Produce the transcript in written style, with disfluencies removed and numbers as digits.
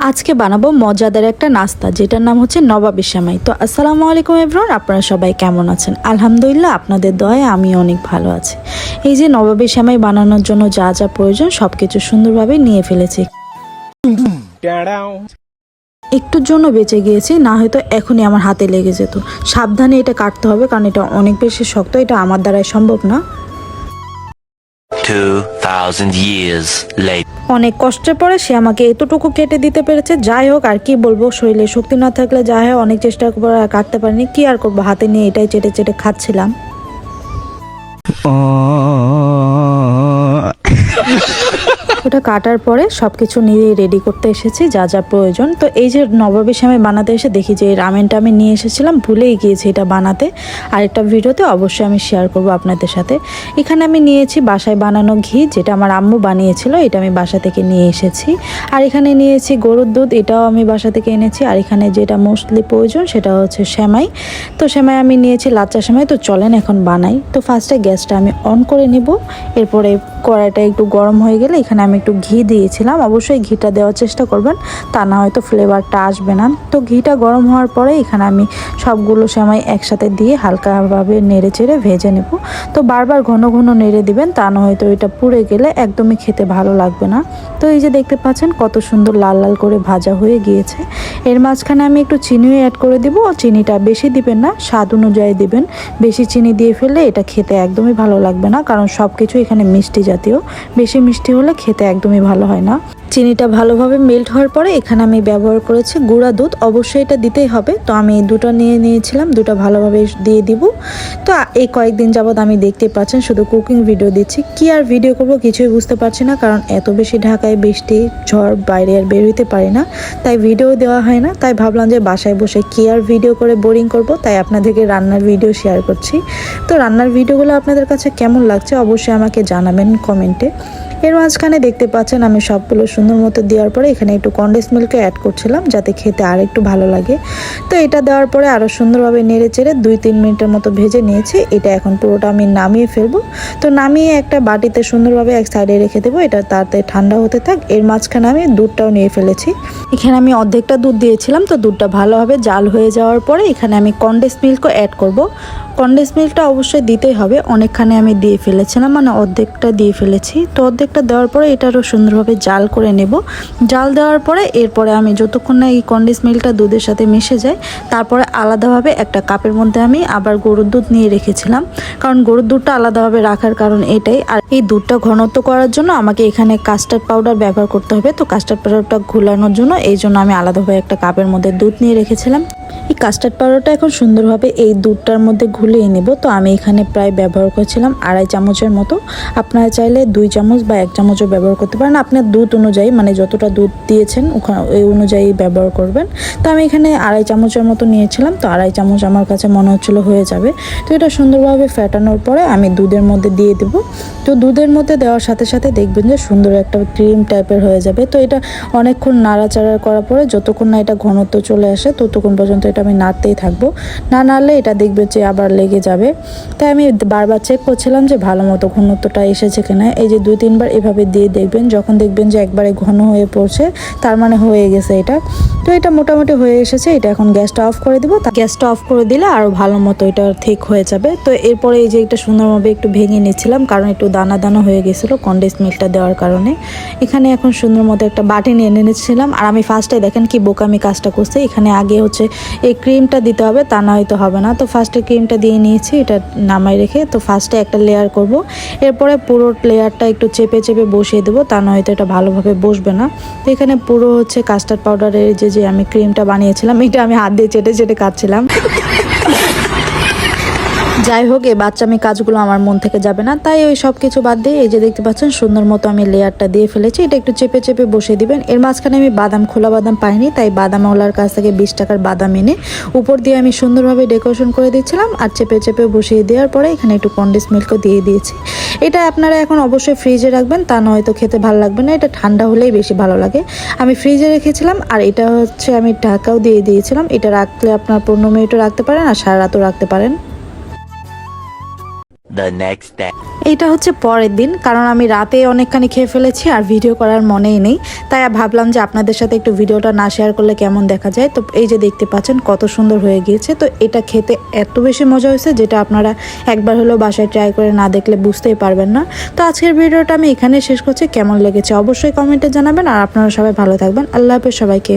আজকে বানাবো মজাদার একটা নাস্তা যেটার নাম হচ্ছে নবাবী সেমাই। তো আসসালামু আলাইকুম এভরিওয়ান, আপনারা সবাই কেমন আছেন? আলহামদুলিল্লাহ, আপনাদের দয়ায় আমি অনেক ভালো আছি। এই যে নবাবী সেমাই বানানোর জন্য যা যা প্রয়োজন সবকিছু সুন্দরভাবে নিয়ে ফেলেছি। একটুর জন্য বেঁচে গিয়েছি, না হয়তো এখনই আমার হাতে লেগে যেত। সাবধানে এটা কাটতে হবে কারণ এটা অনেক বেশি শক্ত, এটা আমার দ্বারাই সম্ভব না। 2000 years later. অনেক কষ্টের পরে সে আমাকে এতটুকু কেটে দিতে পেরেছে। যাই হোক, আর কি বলবো, শরীরে শক্তি না থাকলে যাই হোক অনেক চেষ্টা করে আর কাটতে পারিনি। কি আর করবো, হাতে নিয়ে এটাই চেটে চেটে খাচ্ছিলাম। ওটা কাটার পরে সব কিছু নিয়ে রেডি করতে এসেছি যা যা প্রয়োজন। তো এই যে নবাবী সেমাই বানাতে এসে দেখি যে এই রামেনটা আমি নিয়ে এসেছিলাম, ভুলেই গিয়েছি এটা বানাতে। আর একটা ভিডিওতে অবশ্যই আমি শেয়ার করব আপনাদের সাথে। এখানে আমি নিয়েছি বাসায় বানানো ঘি, যেটা আমার আম্মু বানিয়েছিল, এটা আমি বাসা থেকে নিয়ে এসেছি। আর এখানে নিয়েছি গরুর দুধ, এটাও আমি বাসা থেকে এনেছি। আর এখানে যেটা মোস্টলি প্রয়োজন সেটা হচ্ছে সেমাই। তো সেমাই আমি নিয়েছি লাচ্চা সেমাই। তো চলেন এখন বানাই। তো ফার্স্টে গ্যাসটা আমি অন করে নিব। এরপরে কড়াইটা একটু গরম হয়ে গেলে এখানে আমি একটু ঘি দিয়েছিলাম। অবশ্যই ঘিটা দেওয়ার চেষ্টা করবেন, তা না হয়তো ফ্লেভারটা আসবে না। তো ঘিটা গরম হওয়ার পরে এখানে আমি সবগুলো সেমাই একসাথে দিয়ে হালকাভাবে নেড়ে চেড়ে ভেজে নেব। তো বারবার ঘন ঘন নেড়ে দিবেন, তা না হয়তো এটা পুড়ে গেলে একদমই খেতে ভালো লাগবে না। তো এই যে দেখতে পাচ্ছেন কত সুন্দর লাল লাল করে ভাজা হয়ে গিয়েছে। এর মাঝখানে আমি একটু চিনিও অ্যাড করে দিব। চিনিটা বেশি দিবেন না, স্বাদ অনুযায়ী দিবেন। বেশি চিনি দিয়ে ফেললে এটা খেতে একদমই ভালো লাগবে না, কারণ সব কিছু এখানে মিষ্টি জাতীয়। বেশি মিষ্টি হলে খেতে একদমই ভালো হয় না। চিনিটা ভালোভাবে মেল্ট হওয়ার পরে এখানে আমি ব্যবহার করেছি গুঁড়া দুধ। অবশ্যই এটা দিতেই হবে। তো আমি দুটো নিয়ে নিয়েছিলাম, দুটো ভালোভাবে দিয়ে দিব। তো এই কয়েকদিন যাবৎ আমি দেখতে পাচ্ছেন শুধু কুকিং ভিডিও দিচ্ছি, কি আর ভিডিও করব কিছুই বুঝতে পারছি না, কারণ এত বেশি ঢাকায় বৃষ্টি ঝড়, বাইরে আর বের হইতে পারি না, তাই ভিডিও দেওয়া হয় না। তাই ভাবলাম যে বাসায় বসে কি আর ভিডিও করে বোরিং করব, তাই আপনাদেরকে রান্নার ভিডিও শেয়ার করছি। তো রান্নার ভিডিওগুলো আপনাদের কাছে কেমন লাগছে অবশ্যই আমাকে জানাবেন কমেন্টে। এর মাঝখানে দেখতে পাচ্ছেন আমি সবগুলো সুন্দর মতো দেওয়ার পরে এখানে একটু কনডেন্স মিল্কও অ্যাড করছিলাম যাতে খেতে আর একটু ভালো লাগে। তো এটা দেওয়ার পরে আরও সুন্দরভাবে নেড়ে চেড়ে 2-3 মিনিটের মতো ভেজে নিয়েছি। এটা এখন পুরোটা আমি নামিয়ে ফেলবো। তো নামিয়ে একটা বাটিতে সুন্দরভাবে এক সাইডে রেখে দেবো, এটা তাড়াতাড়ি ঠান্ডা হতে থাক। এর মাঝখানে আমি দুধটাও নিয়ে ফেলেছি। এখানে আমি অর্ধেকটা দুধ দিয়েছিলাম। তো দুধটা ভালোভাবে জাল হয়ে যাওয়ার পরে এখানে আমি কনডেন্স মিল্কও অ্যাড করব। কনডেন্স মিল্কটা অবশ্যই দিতেই হবে। অনেকখানে আমি দিয়ে ফেলেছিলাম, মানে অর্ধেকটা দিয়ে ফেলেছি। তো অর্ধেকটা দেওয়ার পরে এটারও সুন্দরভাবে জাল করে নেব। জাল দেওয়ার পরে এরপরে আমি যতক্ষণ না এই কনডেন্স মিল্কটা দুধের সাথে মিশে যায়, তারপরে আলাদাভাবে একটা কাপের মধ্যে আমি আবার গরুর দুধ নিয়ে রেখেছিলাম, কারণ গরুর দুধটা আলাদাভাবে রাখার কারণ এটাই। আর এই দুধটা ঘনত্ব করার জন্য আমাকে এখানে কাস্টার্ড পাউডার ব্যবহার করতে হবে। তো কাস্টার্ড পাউডারটা ঘোলানোর জন্য এই জন্য আমি আলাদাভাবে একটা কাপের মধ্যে দুধ নিয়ে রেখেছিলাম। এই কাস্টার্ড পাউডারটা এখন সুন্দরভাবে এই দুধটার মধ্যে ঘুলিয়ে নেব। তো আমি এখানে প্রায় ব্যবহার করেছিলাম 2.5 চামচের মতো। আপনারা চাইলে 2 চামচ বা 1 চামচও ব্যবহার করতে পারেন, আপনার দুধ অনুযায়ী, মানে যতটা দুধ দিয়েছেন ওখানে ওই অনুযায়ী ব্যবহার করবেন। তো আমি এখানে 2.5 চামচের মতো নিয়েছিলাম। তো 2.5 চামচ আমার কাছে মনে হচ্ছিলো হয়ে যাবে। তো এটা সুন্দরভাবে ফেটানোর পরে আমি দুধের মধ্যে দিয়ে দেব। তো দুধের মধ্যে দেওয়ার সাথে সাথে দেখবেন যে সুন্দর একটা ক্রিম টাইপের হয়ে যাবে। তো এটা অনেকক্ষণ নাড়াচাড়া করার পরে যতক্ষণ না এটা ঘনত্ব চলে আসে ততক্ষণ পর্যন্ত এটা আমি নাড়তেই থাকবো। না নাড়লে এটা দেখবে যে আবার লেগে যাবে। তাই আমি বারবার চেক করছিলাম যে ভালো মতো ঘনত্বটা এসেছে কিনা। এই যে 2-3 বার এভাবে দিয়ে দেখবেন, যখন দেখবেন যে একবারে ঘন হয়ে পড়ছে তার মানে হয়ে গেছে এটা। তো এটা মোটামুটি হয়ে এসেছে। এটা এখন গ্যাসটা অফ করে দিব। গ্যাসটা অফ করে দিলে আরও ভালো মতো এটা ঠিক হয়ে যাবে। তো এরপরে এই যে এটা সুন্দরভাবে একটু ভেঙে নিচ্ছিলাম, কারণ একটু দানা দানা হয়ে গেছিলো কনডেন্স মিল্কটা দেওয়ার কারণে। এখানে এখন সুন্দর মতো একটা বাটি নিয়ে নিয়েছিলাম। আর আমি ফার্স্টে দেখেন কি বোকামি কাজটা করছি, এখানে আগে হচ্ছে এই ক্রিমটা দিতে হবে, তা না হয়তো হবে না। তো ফার্স্টে ক্রিমটা দিয়ে নিয়েছি, এটা নামাই রেখে। তো ফার্স্টে একটা লেয়ার করব, এরপরে পুরো লেয়ারটা একটু চেপে চেপে বসিয়ে দেবো, তা না হয়তো এটা ভালোভাবে বসবে না। তো এখানে পুরো হচ্ছে কাস্টার্ড পাউডারের যে আমি ক্রিমটা বানিয়েছিলাম, এটা আমি হাত দিয়ে চেটে চেটে খাচ্ছিলাম। যাই হোক, এই বাচ্চামি কাজগুলো আমার মন থেকে যাবে না, তাই ওই সব কিছু বাদ দিয়ে এই যে দেখতে পাচ্ছেন সুন্দর মতো আমি লেয়ারটা দিয়ে ফেলেছি। এটা একটু চেপে চেপে বসিয়ে দিবেন। এর মাঝখানে আমি বাদাম, খোলা বাদাম পাইনি, তাই বাদামওয়ালার কাছ থেকে 20 টাকার বাদাম এনে উপর দিয়ে আমি সুন্দরভাবে ডেকোরেশন করে দিচ্ছিলাম। আর চেপে চেপে বসিয়ে দেওয়ার পরে এখানে একটু কনডেন্স মিল্কও দিয়ে দিয়েছি। এটা আপনারা এখন অবশ্যই ফ্রিজে রাখবেন, তা নয়তো খেতে ভালো লাগবে না। এটা ঠান্ডা হলেই বেশি ভালো লাগে। আমি ফ্রিজে রেখেছিলাম। আর এটা হচ্ছে আমি ঢাকাও দিয়ে দিয়েছিলাম। এটা রাখলে আপনার 15 মিনিটও রাখতে পারেন আর সারা রাতও রাখতে পারেন। the next day. এটা হচ্ছে পরের দিন, কারণ আমি রাতে অনেকখানি খেয়ে ফেলেছি আর ভিডিও করার মনেই নেই, তাই ভাবলাম যে আপনাদের সাথে একটু ভিডিওটা না শেয়ার করলে কেমন দেখা যায়। তো এই যে দেখতে পাচ্ছেন কত সুন্দর হয়ে গিয়েছে। তো এটা খেতে এত বেশি মজা হয়েছে যেটা আপনারা একবার হলেও বাসায় ট্রাই করে না দেখলে বুঝতেই পারবেন না। তো আজকের ভিডিওটা আমি এখানে শেষ করছি। কেমন লেগেছে অবশ্যই কমেন্টে জানাবেন, আর আপনারা সবাই ভালো থাকবেন। আল্লাহ হাফেজ সবাইকে।